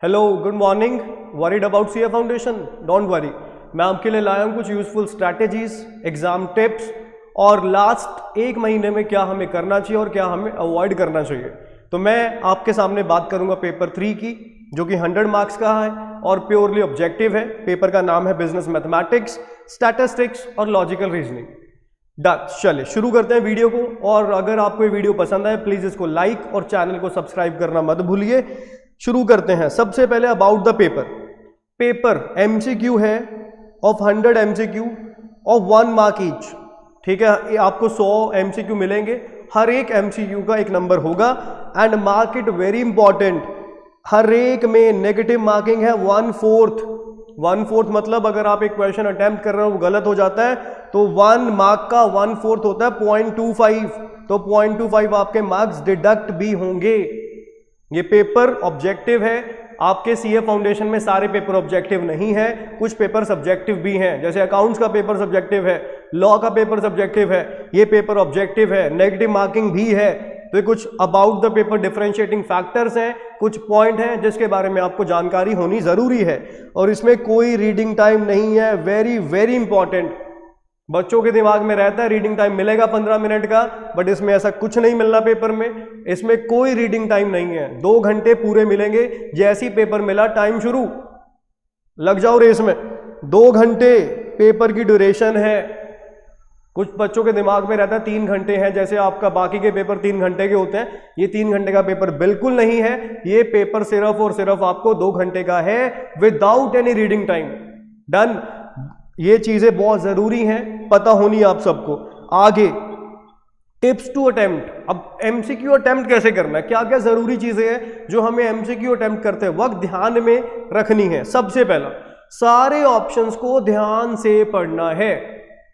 Hello, good morning. Worried about CA foundation? Don't worry, मैं आपके लिए लाया हूँ कुछ यूजफुल स्ट्रैटेजीज, एग्जाम टिप्स और लास्ट एक महीने में क्या हमें करना चाहिए और क्या हमें अवॉइड करना चाहिए। तो मैं आपके सामने बात करूंगा पेपर 3 की, जो कि 100 मार्क्स का है और प्योरली ऑब्जेक्टिव है। पेपर का नाम है बिजनेस मैथमेटिक्स, स्टैटिस्टिक्स और लॉजिकल रीजनिंग। डन, चलिए शुरू करते हैं वीडियो को। और अगर आपको ये वीडियो पसंद आए प्लीज इसको लाइक और चैनल को सब्सक्राइब करना मत भूलिए। शुरू करते हैं। सबसे पहले about the paper. Paper MCQ है of 100 MCQ of 1 mark each. ठीक है, आपको 100 एमसीक्यू मिलेंगे, हर एक एमसीक्यू का एक नंबर होगा। And mark it very important, हर एक में नेगेटिव मार्किंग है 1/4। 1/4 मतलब अगर आप एक क्वेश्चन अटेम्प्ट कर रहे हो वो गलत हो जाता है तो 1 मार्क का 1/4 होता है 0.25। तो 0.25 आपके मार्क्स डिडक्ट भी होंगे। ये पेपर ऑब्जेक्टिव है। आपके सीए फाउंडेशन में सारे पेपर ऑब्जेक्टिव नहीं है, कुछ पेपर सब्जेक्टिव भी हैं। जैसे अकाउंट्स का पेपर सब्जेक्टिव है, लॉ का पेपर सब्जेक्टिव है, ये पेपर ऑब्जेक्टिव है, नेगेटिव मार्किंग भी है। तो ये कुछ about the paper differentiating factors हैं, कुछ पॉइंट हैं जिसके बारे में आपको जानकारी होनी जरूरी है। और इसमें कोई रीडिंग टाइम नहीं है, वेरी वेरी इंपॉर्टेंट। बच्चों के दिमाग में रहता है रीडिंग टाइम मिलेगा 15 मिनट का, बट इसमें ऐसा कुछ नहीं मिलना पेपर में। इसमें कोई रीडिंग टाइम नहीं है, 2 घंटे पूरे मिलेंगे। जैसी पेपर मिला टाइम शुरू, लग जाओ रेस में। 2 घंटे पेपर की ड्यूरेशन है। कुछ बच्चों के दिमाग में रहता है 3 घंटे हैं, जैसे आपका बाकी के पेपर 3 घंटे के होते हैं। ये 3 घंटे का पेपर बिल्कुल नहीं है। ये पेपर सिर्फ और सिर्फ आपको 2 घंटे का है without any reading time. Done, ये चीजें बहुत जरूरी हैं, पता होनी आप सबको। आगे टिप्स टू अटेम्प्ट। अब एमसीक्यू अटेम्प्ट कैसे करना है, क्या क्या जरूरी चीजें हैं जो हमें एमसीक्यू अटेम्प्ट करते वक्त ध्यान में रखनी है। सबसे पहला, सारे ऑप्शंस को ध्यान से पढ़ना है।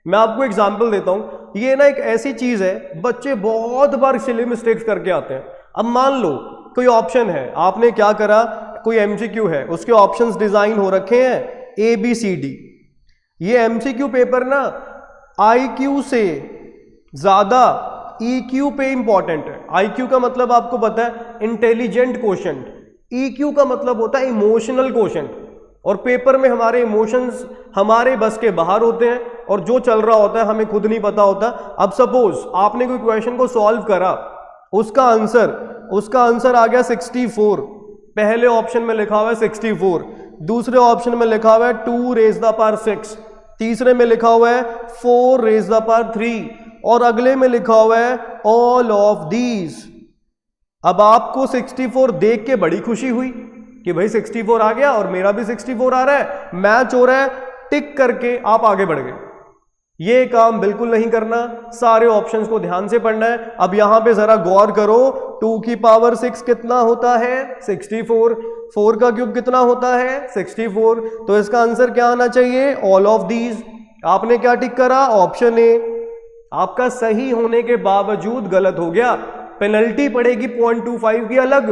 मैं आपको एग्जांपल देता हूं। ये ना एक ऐसी चीज है, बच्चे बहुत बार सिली मिस्टेक्स करके आते हैं। अब मान लो कोई ऑप्शन है, आपने क्या करा, कोई एमसीक्यू है, उसके ऑप्शंस डिजाइन हो रखे हैं ABCD। ये एमसीक्यू पेपर ना आईक्यू से ज्यादा ईक्यू पे इंपॉर्टेंट है। आईक्यू का मतलब आपको पता है इंटेलिजेंट क्वोशंट, ईक्यू का मतलब होता है इमोशनल क्वोशंट। और पेपर में हमारे इमोशंस हमारे बस के बाहर होते हैं और जो चल रहा होता है हमें खुद नहीं पता होता। अब सपोज आपने कोई क्वेश्चन को सॉल्व करा, उसका आंसर आ गया 64। पहले ऑप्शन में लिखा हुआ है 64, दूसरे ऑप्शन में लिखा हुआ है 2 raised the power 6, तीसरे में लिखा हुआ है 4 raised the power 3 और अगले में लिखा हुआ है ऑल ऑफ दीज। अब आपको 64 देख के बड़ी खुशी हुई कि भाई 64 आ गया और मेरा भी 64 आ रहा है, मैच हो रहा है, टिक करके आप आगे बढ़ गए। ये काम बिल्कुल नहीं करना, सारे ऑप्शंस को ध्यान से पढ़ना है। अब यहां पे जरा गौर करो, 2 की पावर 6 कितना होता है 64, 4 का क्यूब कितना होता है 64। तो इसका आंसर क्या आना चाहिए, ऑल ऑफ दीज। आपने क्या टिक करा, ऑप्शन ए। आपका सही होने के बावजूद गलत हो गया, पेनल्टी पड़ेगी 0.25 की अलग।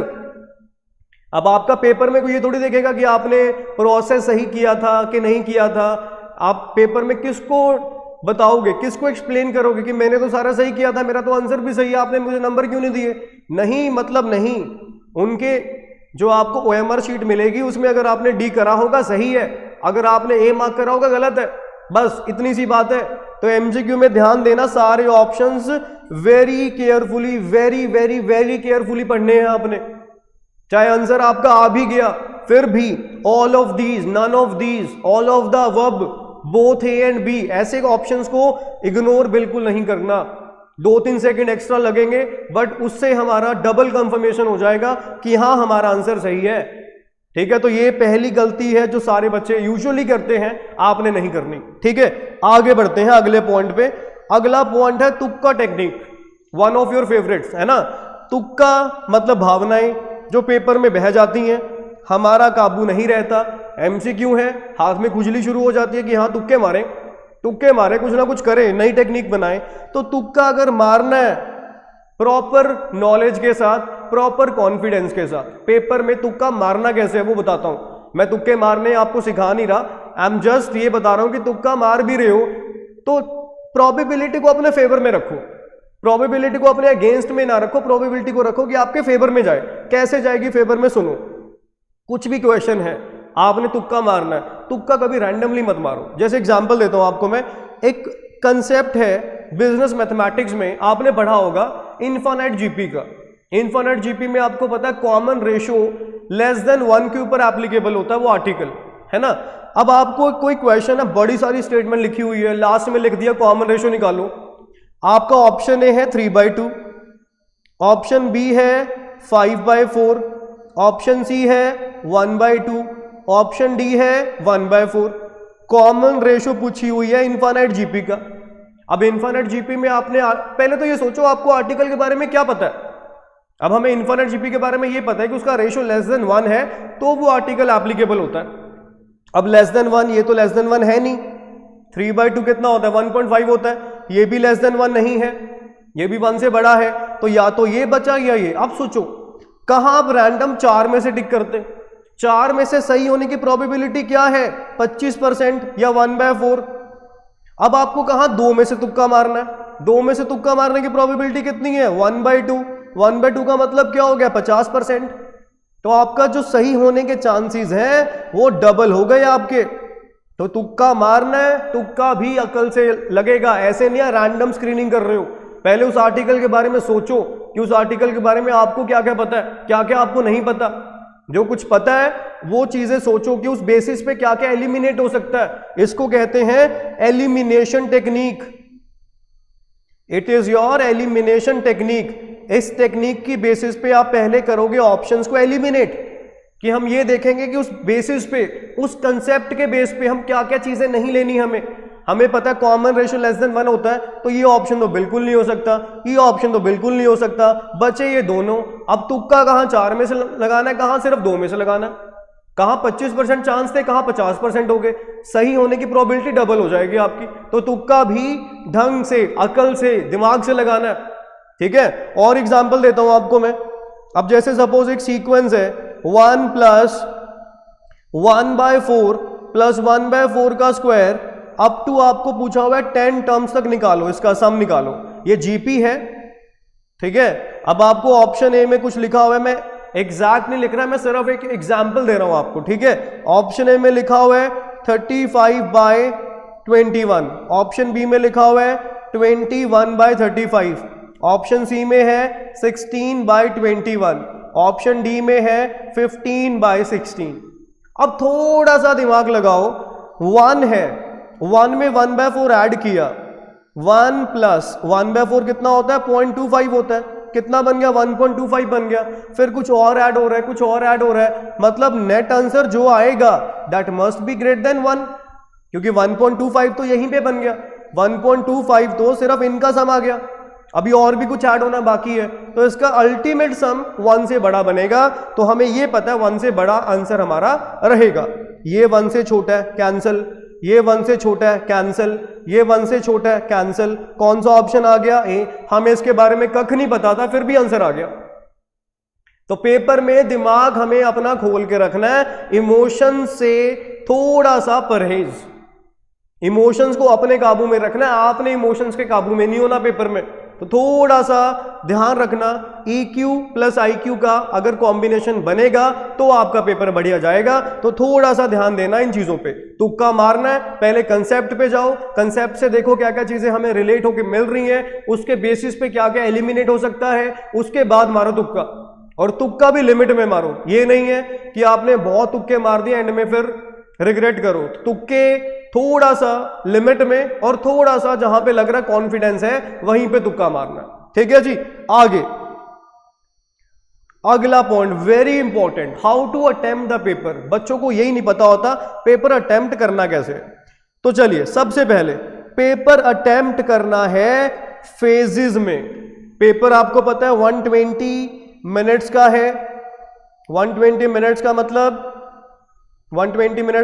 अब आपका पेपर में कोई ये थोड़ी देखेगा कि आपने प्रोसेस सही किया था कि नहीं किया था। आप पेपर में किसको बताओगे, किसको एक्सप्लेन करोगे कि मैंने तो सारा सही किया था, मेरा तो आंसर भी सही है, आपने मुझे नंबर क्यों नहीं दिए? नहीं, मतलब नहीं। उनके जो आपको OMR शीट मिलेगी उसमें अगर आपने डी करा होगा सही है, अगर आपने ए मार्क करा होगा गलत है, बस इतनी सी बात है। तो एमसीक्यू में ध्यान देना, सारे options very carefully, very very very carefully पढ़ने हैं आपने। चाहे आंसर आपका आ भी गया फिर भी all of these, none of these, all of the above, both A and B, ऐसे ऑप्शंस को इग्नोर बिल्कुल नहीं करना। 2-3 सेकंड एक्स्ट्रा लगेंगे बट उससे हमारा डबल कंफर्मेशन हो जाएगा कि हाँ हमारा आंसर सही है। ठीक है, तो ये पहली गलती है जो सारे बच्चे यूजुअली करते हैं, आपने नहीं करनी। ठीक है, आगे बढ़ते हैं अगले पॉइंट पे। अगला पॉइंट है तुक्का technique, one of your favourites है ना। तुक्का मतलब भावनाएं जो पेपर में बह जाती हैं, हमारा काबू नहीं रहता। एमसीक्यू है, हाथ में खुजली शुरू हो जाती है कि हाँ तुक्के मारे, कुछ ना कुछ करें, नई टेक्निक बनाएं। तो तुक्का अगर मारना है प्रॉपर नॉलेज के साथ, प्रॉपर कॉन्फिडेंस के साथ, पेपर में तुक्का मारना कैसे है वो बताता हूं। मैं तुक्के मारने आपको सिखा नहीं रहा, आई एम जस्ट ये बता रहा हूं कि तुक्का मार भी रहे हो तो प्रोबेबिलिटी को अपने फेवर में रखो, प्रोबेबिलिटी को अपने अगेंस्ट में ना रखो, प्रोबेबिलिटी को रखो कि आपके फेवर में जाए। कैसे जाएगी फेवर में, सुनो। कुछ भी क्वेश्चन है आपने तुक्का मारना है, तुक्का कभी रैंडमली मत मारो। जैसे एग्जांपल देता हूं आपको मैं, एक कंसेप्ट है बिजनेस मैथमेटिक्स में, आपने पढ़ा होगा इनफाइनाइट जीपी का। इनफाइनाइट जीपी में आपको पता है कॉमन रेशो लेस देन 1 के ऊपर एप्लीकेबल होता है वो आर्टिकल, है ना। अब आपको कोई क्वेश्चन है, बड़ी सारी स्टेटमेंट लिखी हुई है, लास्ट में लिख दिया कॉमन रेशो निकालो। आपका ऑप्शन ए है 3/2, ऑप्शन बी है 5/4, ऑप्शन सी है 1/2, ऑप्शन डी है 1/4। कॉमन रेशो पूछी हुई है इनफाइनाइट जीपी का। अब इनफाइनाइट जीपी में आपने पहले तो ये सोचो आपको आर्टिकल के बारे में क्या पता है। अब हमें इनफाइनाइट जीपी के बारे में ये पता है कि उसका रेशो लेस देन 1 है तो वो आर्टिकल एप्लीकेबल होता है। अब लेस देन 1, ये तो लेस देन 1 है नहीं। 3/2 कितना होता है? 1.5 होता है। ये भी लेस देन 1 नहीं है, ये भी 1 से बड़ा है, तो या तो ये बचा या ये। अब सोचो कहां आप रैंडम 4 में से टिक करते? 4 में से सही होने की प्रोबेबिलिटी क्या है? 25% या 1/4। अब आपको कहां 2 में से तुक्का मारना है। 2 में से तुक्का मारने की प्रोबेबिलिटी कितनी है? 1/2। 1/2 का मतलब क्या हो गया? 50%। तो आपका जो सही होने के चांसेस हैं वो डबल हो गए आपके। तो तुक्का मारना है, तुक्का भी अकल से लगेगा, ऐसे नहीं है रैंडम स्क्रीनिंग कर रहे हो। पहले उस आर्टिकल के बारे में सोचो कि उस आर्टिकल के बारे में आपको क्या क्या पता है, क्या क्या आपको नहीं पता। जो कुछ पता है वो चीजें सोचो कि उस बेसिस पे क्या क्या एलिमिनेट हो सकता है। इसको कहते हैं elimination technique. It is your elimination technique. इस टेक्निक की बेसिस पे आप पहले करोगे ऑप्शंस को एलिमिनेट, कि हम ये देखेंगे कि उस बेसिस पे, उस कंसेप्ट के बेस पे हम क्या क्या चीजें नहीं लेनी। हमें पता है कॉमन रेशियो लेस देन 1 होता है, तो ये ऑप्शन तो बिल्कुल नहीं हो सकता, ये ऑप्शन तो बिल्कुल नहीं हो सकता, बचे ये दोनों। अब तुक्का कहां 4 में से लगाना है, कहां सिर्फ 2 में से लगाना है, कहां 25% चांस थे, कहां 50% हो गए। सही होने की प्रोबेबिलिटी डबल हो जाएगी आपकी। तो तुक्का भी ढंग से, अकल से, दिमाग से लगाना है, ठीक है। और एग्जाम्पल देता हूं आपको मैं। अब जैसे सपोज एक सीक्वेंस है 1 + 1/4 + 1/4 का स्क्वायर, अप टू आपको पूछा हुआ है 10 टर्म्स तक निकालो, इसका सम निकालो। ये जीपी है, ठीक है। अब आपको ऑप्शन ए में कुछ लिखा हुआ है, मैं एग्जैक्ट नहीं लिख रहा, मैं सिर्फ एक एग्जाम्पल दे रहा हूं आपको, ठीक है। ऑप्शन ए में लिखा हुआ है 35/21, ऑप्शन बी में लिखा हुआ है 21/35, ऑप्शन सी में है 16/21, ऑप्शन डी में है 15/16। अब थोड़ा सा दिमाग लगाओ, 1 है, 1 में 1/4 ऐड किया, 1 + 1/4 कितना होता है? 0.25 होता है। कितना बन गया? 1.25 बन गया। फिर कुछ और ऐड हो रहा है, कुछ और ऐड हो रहा है, मतलब नेट आंसर जो आएगा that must be greater than 1, क्योंकि 1.25 तो यहीं पे बन गया, 1.25 तो सिर्फ इनका सम आ गया, अभी और भी कुछ ऐड होना बाकी है, तो इसका अल्टीमेट सम 1 से बड़ा बनेगा। तो हमें ये पता है 1 से बड़ा आंसर हमारा रहेगा। ये 1 से छोटा है, कैंसिल। ये 1 से छोटा है, कैंसिल। ये 1 से छोटा है, कैंसिल। कौन सा ऑप्शन आ गया? ए। हमें इसके बारे में कख नहीं पता था, फिर भी आंसर आ गया। तो पेपर में दिमाग हमें अपना खोल के रखना है, इमोशन से थोड़ा सा परहेज, इमोशंस को अपने काबू में रखना है। आपने इमोशंस के काबू में नहीं होना पेपर में, तो थोड़ा सा ध्यान रखना। EQ + IQ का अगर कॉम्बिनेशन बनेगा तो आपका पेपर बढ़िया जाएगा, तो थोड़ा सा ध्यान देना इन चीजों पे। तुक्का मारना है, पहले कंसेप्ट पे जाओ, कंसेप्ट से देखो क्या क्या चीजें हमें रिलेट होकर मिल रही हैं, उसके बेसिस पे क्या क्या एलिमिनेट हो सकता है, उसके बाद मारो तुक्का। और तुक्का भी लिमिट में मारो, ये नहीं है कि आपने बहुत तुक्के मार दिए एंड में फिर रिग्रेट करो। तुक्के थोड़ा सा लिमिट में और थोड़ा सा जहां पे लग रहा है कॉन्फिडेंस है वहीं पे तुक्का मारना, ठीक है जी। आगे अगला point very important, how to attempt the paper. बच्चों को यही नहीं पता होता पेपर अटेम्प्ट करना कैसे। तो चलिए सबसे पहले पेपर अटेम्प्ट करना है फेजेस में। पेपर आपको पता है 120 मिनट्स का है। 120 मिनट्स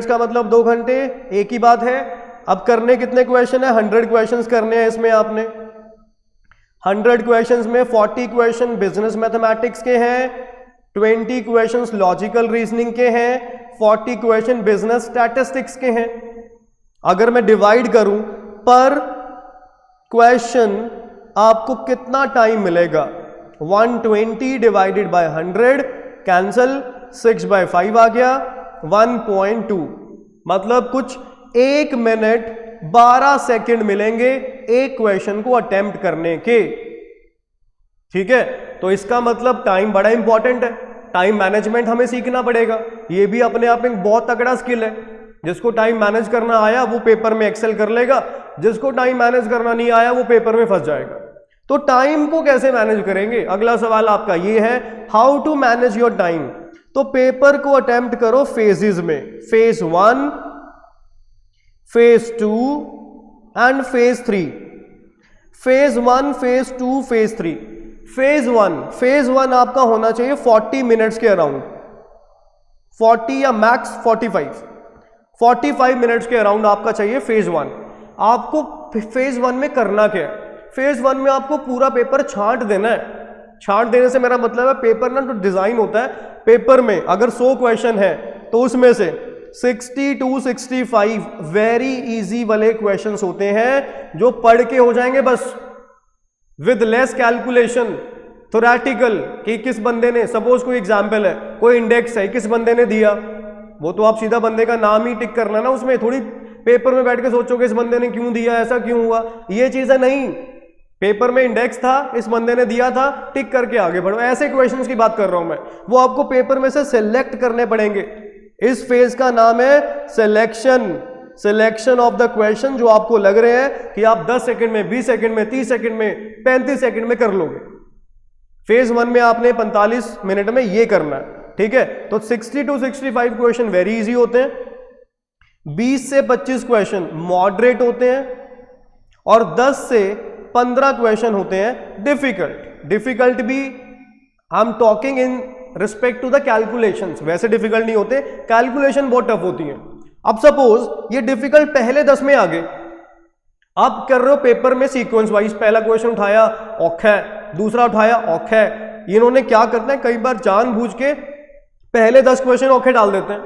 का मतलब 2 घंटे, एक ही बात है। अब करने कितने क्वेश्चन है? 100 क्वेश्चंस करने हैं इसमें आपने। 100 क्वेश्चंस में 40 क्वेश्चन बिजनेस मैथमेटिक्स के हैं, 20 क्वेश्चंस लॉजिकल रीजनिंग के हैं, 40 क्वेश्चन बिजनेस स्टैटिस्टिक्स के हैं। अगर मैं डिवाइड करूं पर क्वेश्चन आपको कितना टाइम मिलेगा? 120 डिवाइडेड बाय 100, कैंसल। 6/5 आ गया 1.2, मतलब कुछ 1 मिनट 12 सेकंड मिलेंगे एक क्वेश्चन को अटेम्प्ट करने के। ठीक है, तो इसका मतलब टाइम बड़ा इंपॉर्टेंट है, टाइम मैनेजमेंट हमें सीखना पड़ेगा। ये भी अपने आप में बहुत तगड़ा स्किल है। जिसको टाइम मैनेज करना आया वो पेपर में एक्सेल कर लेगा, जिसको टाइम मैनेज करना नहीं आया वो पेपर में फंस जाएगा। तो टाइम को कैसे मैनेज करेंगे, अगला सवाल आपका ये है, how to manage your time. तो पेपर को अटेम्प्ट करो फेजेस में, phase 1, phase 2 and phase 3। Phase 1, phase 2, phase 3। Phase 1 आपका होना चाहिए 40 मिनट्स के अराउंड, 40 या मैक्स 45 मिनट्स के अराउंड आपका चाहिए फेज 1। आपको फेज 1 में करना क्या है, फेज 1 में आपको पूरा पेपर छांट देना है। छांट देने से मेरा मतलब है पेपर ना जो डिजाइन होता है, पेपर में अगर 100 क्वेश्चन है तो उसमें से 60 to 65 वेरी इजी वाले क्वेश्चंस होते हैं जो पढ़ के हो जाएंगे बस, विद लेस कैलकुलेशन, थोरेटिकल कि किस बंदे ने, सपोज कोई एग्जाम्पल है, कोई इंडेक्स है, किस बंदे ने दिया, वो तो आप सीधा बंदे का नाम ही टिक करना ना, उसमें थोड़ी पेपर में बैठ के सोचोगे इस बंदे ने क्यों दिया, ऐसा क्यों हुआ, ये चीजें नहीं। पेपर में इंडेक्स था, इस बंदे ने दिया था, टिक करके आगे बढ़ो। ऐसे क्वेश्चंस की बात कर रहा हूं मैं, वो आपको पेपर में से सिलेक्ट करने पड़ेंगे। इस फेज का नाम है सिलेक्शन ऑफ द क्वेश्चन, जो आपको लग रहे हैं कि आप 10 सेकंड में, 20 सेकंड में, 30 सेकंड में, 35 सेकंड में कर लोगे। फेज 1 में आपने 45 मिनट में ये करना है। ठीक है, तो 60 to 65 क्वेश्चन वेरी इजी होते हैं, 20 से 25 क्वेश्चन मॉडरेट होते हैं, और 10 से 15 क्वेश्चन होते हैं डिफिकल्ट भी I am talking in respect to the calculations, वैसे डिफिकल्ट नहीं होते, कैलकुलेशन बहुत टफ होती है। अब सपोज ये डिफिकल्ट पहले 10 में आ गए, आप कर रहे हो पेपर में सीक्वेंस वाइज, पहला क्वेश्चन उठाया औखा है, दूसरा उठाया औखा है। इन्होंने क्या करना है, कई बार जानबूझ के पहले 10 क्वेश्चन औखे डाल देते हैं।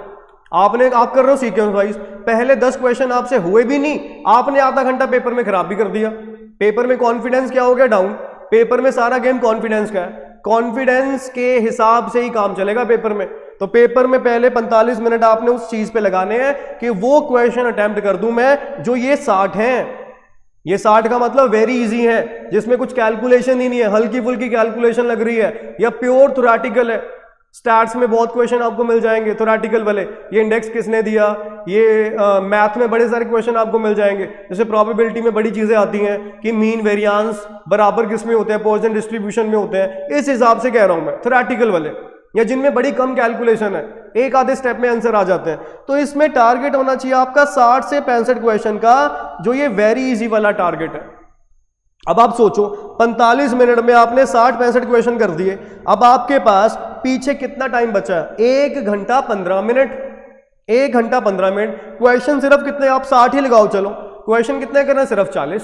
आप कर रहे हो सीक्वेंस वाइज, पहले 10 क्वेश्चन आपसे हुए भी नहीं, आपने आधा घंटा पेपर में खराब भी कर दिया। पेपर में कॉन्फिडेंस क्या हो गया, डाउन। पेपर में सारा गेम कॉन्फिडेंस का है, कॉन्फिडेंस के हिसाब से ही काम चलेगा पेपर में। तो पेपर में पहले 45 मिनट आपने उस चीज पे लगाने हैं कि वो क्वेश्चन अटेम्प्ट कर दूं मैं जो ये 60 हैं। ये 60 का मतलब वेरी इजी है, जिसमें कुछ कैलकुलेशन ही नहीं है, हल्की फुल्की कैलकुलेशन लग रही है, या प्योर थोरेटिकल है। स्टैट्स में बहुत क्वेश्चन आपको मिल जाएंगे थोरेटिकल वाले, ये इंडेक्स किसने दिया, ये मैथ में बड़े सारे क्वेश्चन आपको मिल जाएंगे। जैसे प्रोबेबिलिटी में बड़ी चीजें आती हैं कि मीन वेरिएंस बराबर किस में होते हैं, पॉइसन डिस्ट्रीब्यूशन में होते हैं, इस हिसाब से कह रहा हूं मैं, थोरेटिकल वाले, या जिनमें बड़ी कम कैलकुलेशन है, एक आधे स्टेप में आंसर आ जाते हैं। तो इसमें टारगेट होना चाहिए आपका 60 से 65 क्वेश्चन का, जो ये वेरी इजी वाला टारगेट है। अब आप सोचो 45 मिनट में आपने 60-65 क्वेश्चन कर दिए, अब आपके पास पीछे कितना टाइम बचा है, 1 घंटा 15 मिनट। 1 घंटा 15 मिनट, क्वेश्चन सिर्फ कितने, आप 60 ही लगाओ, चलो क्वेश्चन कितने करना है, सिर्फ 40।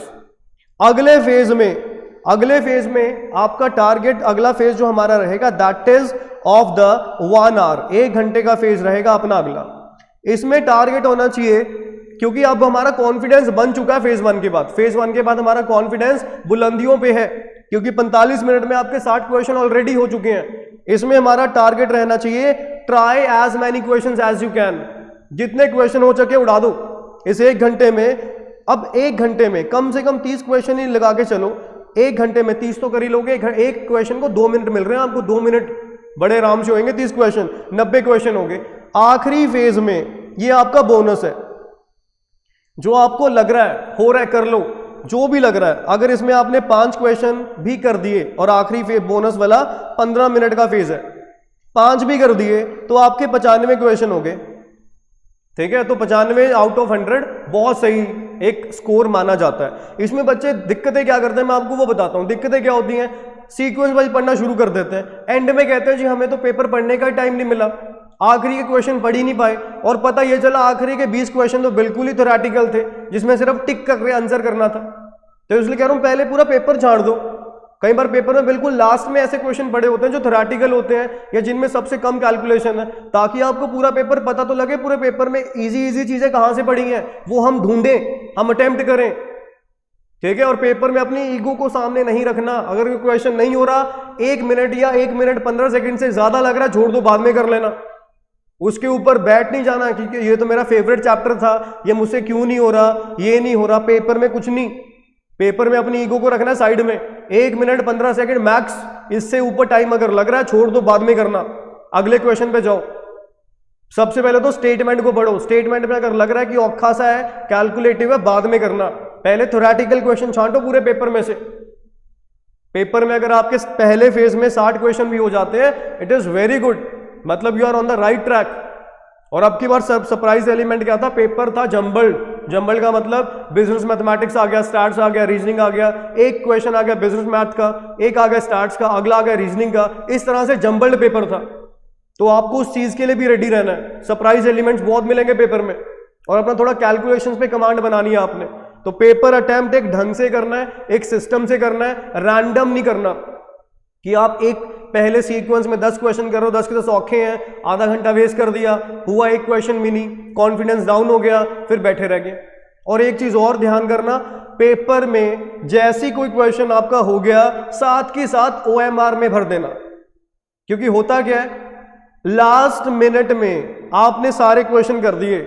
अगले फेज में आपका टारगेट, अगला फेज जो हमारा रहेगा that is of the 1 hour, 1 घंटे का फेज रहेगा अपना अगला। इसमें टारगेट होना चाहिए, क्योंकि अब हमारा कॉन्फिडेंस बन चुका है फेज 1 के बाद। फेज 1 के बाद हमारा कॉन्फिडेंस बुलंदियों पे है, क्योंकि 45 मिनट में आपके 60 क्वेश्चन ऑलरेडी हो चुके हैं। इसमें हमारा टारगेट रहना चाहिए, try as many questions as you can, जितने क्वेश्चन हो सके उड़ा दो इस 1 घंटे में। अब 1 घंटे में कम से कम 30 क्वेश्चन ही लगा के चलो, 1 घंटे में 30 तो कर ही लोगे। एक क्वेश्चन को 2 मिनट मिल रहे हैं आपको, 2 मिनट बड़े आराम से होंगे 30 क्वेश्चन, 90 क्वेश्चन होंगे। आखिरी फेज में ये आपका बोनस है, जो आपको लग रहा है हो रहा है कर लो, जो भी लग रहा है। अगर इसमें आपने 5 क्वेश्चन भी कर दिए, और आखिरी फेज बोनस वाला 15 मिनट का फेज है, 5 भी कर दिए तो आपके 95 क्वेश्चन हो गए। ठीक है, तो 95 आउट ऑफ 100 बहुत सही एक स्कोर माना जाता है। इसमें बच्चे दिक्कतें क्या करते हैं, मैं आपको वो बताता हूं। दिक्कतें क्या होती हैं, सीक्वेंस वाइज पढ़ना शुरू कर देते हैं, एंड में कहते हैं जी हमें तो पेपर पढ़ने का टाइम नहीं मिला, आखिरी के क्वेश्चन पढ़ ही नहीं पाए, और पता ये चला आखिरी के 20 क्वेश्चन तो बिल्कुल ही थोरेटिकल थे, जिसमें सिर्फ टिक करके आंसर करना था। तो इसलिए कह रहा हूं पहले पूरा पेपर झाड़ दो। कई बार पेपर में बिल्कुल लास्ट में ऐसे क्वेश्चन पड़े होते हैं जो थोरेटिकल होते हैं, या जिनमें सबसे कम कैलकुलेशन है, ताकि आपको पूरा पेपर पता तो लगे पूरे पेपर में इजी चीजें कहां से पड़ी हैं, वो हम ढूंढें, हम अटेम्प्ट करें। ठीक है, और पेपर में अपनी ईगो को सामने नहीं रखना। अगर क्वेश्चन नहीं हो रहा, 1 मिनट या 1 मिनट 15 सेकंड से ज्यादा लग रहा है, छोड़ दो, बाद में कर लेना। उसके ऊपर बैठ नहीं जाना क्योंकि ये तो मेरा फेवरेट चैप्टर था, ये मुझसे क्यों नहीं हो रहा, ये नहीं हो रहा। पेपर में कुछ नहीं, पेपर में अपनी ईगो को रखना साइड में। 1 मिनट 15 सेकंड मैक्स, इससे ऊपर टाइम अगर लग रहा है छोड़ दो, बाद में करना। अगले क्वेश्चन पे जाओ। सबसे पहले तो स्टेटमेंट को पढ़ो। स्टेटमेंट में अगर लग रहा है कि औखा सा है, कैलकुलेटिव है, बाद में करना। पहले थ्योरेटिकल क्वेश्चन छांटो पूरे पेपर में से। पेपर में अगर आपके पहले फेज में 60 क्वेश्चन भी हो जाते हैं, इट इज वेरी गुड, मतलब you are on the right track. और अब की बार सरप्राइज एलिमेंट क्या था? पेपर था जंबल्ड। जंबल्ड का मतलब बिजनेस मैथमेटिक्स आ गया, स्टैट्स आ गया, रीजनिंग आ गया। एक क्वेश्चन आ गया बिजनेस मैथ का, एक आ गया स्टैट्स का, अगला आ गया रीजनिंग का। इस तरह से जंबल्ड पेपर था। तो आपको उस चीज के लिए भी रेडी रहना है। सरप्राइज एलिमेंट्स बहुत मिलेंगे पेपर में, और अपना थोड़ा कैलकुलेशंस पे कमांड बनानी है आपने। तो पेपर अटेम्प्ट एक ढंग से करना है, एक सिस्टम से करना है, रैंडम नहीं करना कि आप एक पहले सीक्वेंस में 10 क्वेश्चन कर रहे हो, 10 के 10 औखे हैं, आधा घंटा वेस्ट कर दिया, हुआ एक क्वेश्चन भी नहीं, कॉन्फिडेंस डाउन हो गया, फिर बैठे रह गए। और एक चीज और ध्यान करना, पेपर में जैसी कोई क्वेश्चन आपका हो गया, साथ के साथ OMR में भर देना। क्योंकि होता क्या है, लास्ट मिनट में आपने सारे क्वेश्चन कर दिए,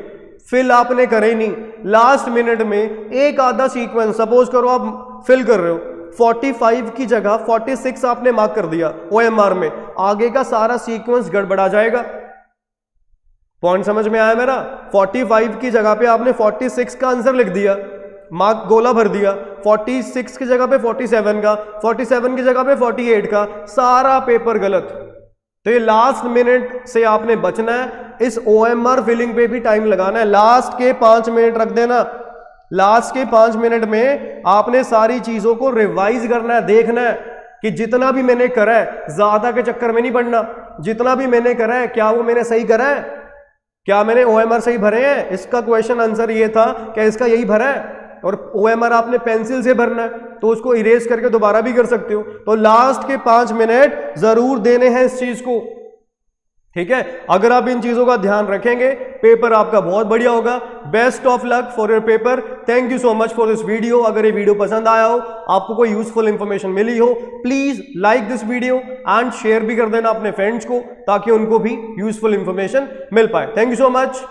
फिल आपने करे नहीं, लास्ट मिनट में एक आधा सीक्वेंस, सपोज करो आप फिल कर रहे हो, 45 की जगह 46 आपने मार्क कर दिया OMR में, आगे का सारा सीक्वेंस गड़बड़ा जाएगा। पॉइंट समझ में आया मेरा? 45 की जगह पे आपने 46 का आंसर लिख दिया, मार्क गोला भर दिया। 46 की जगह पे 47 का, 47 की जगह पे 48 का, सारा पेपर गलत। तो ये लास्ट मिनट से आपने बचना है। इस OMR फिलिंग पे भी टाइम लगाना है। लास्ट के 5 मिनट रख देना। लास्ट के 5 मिनट में आपने सारी चीजों को रिवाइज करना है, देखना है कि जितना भी मैंने करा है, ज्यादा के चक्कर में नहीं पड़ना। जितना भी मैंने करा है, क्या वो मैंने सही करा है? क्या मैंने OMR सही भरे हैं? इसका क्वेश्चन आंसर ये था, क्या इसका यही भरा है? और OMR आपने पेंसिल से भरना है, तो उसको इरेज करके दोबारा भी कर सकते हो। तो लास्ट के 5 मिनट जरूर देने हैं इस चीज को, ठीक है? अगर आप इन चीजों का ध्यान रखेंगे, पेपर आपका बहुत बढ़िया होगा। Best of luck for your paper. Thank you so much for this video. अगर ये वीडियो पसंद आया हो, आपको कोई यूजफुल इंफॉर्मेशन मिली हो, please like this video and share भी कर देना अपने फ्रेंड्स को, ताकि उनको भी यूजफुल इंफॉर्मेशन मिल पाए। Thank you so much.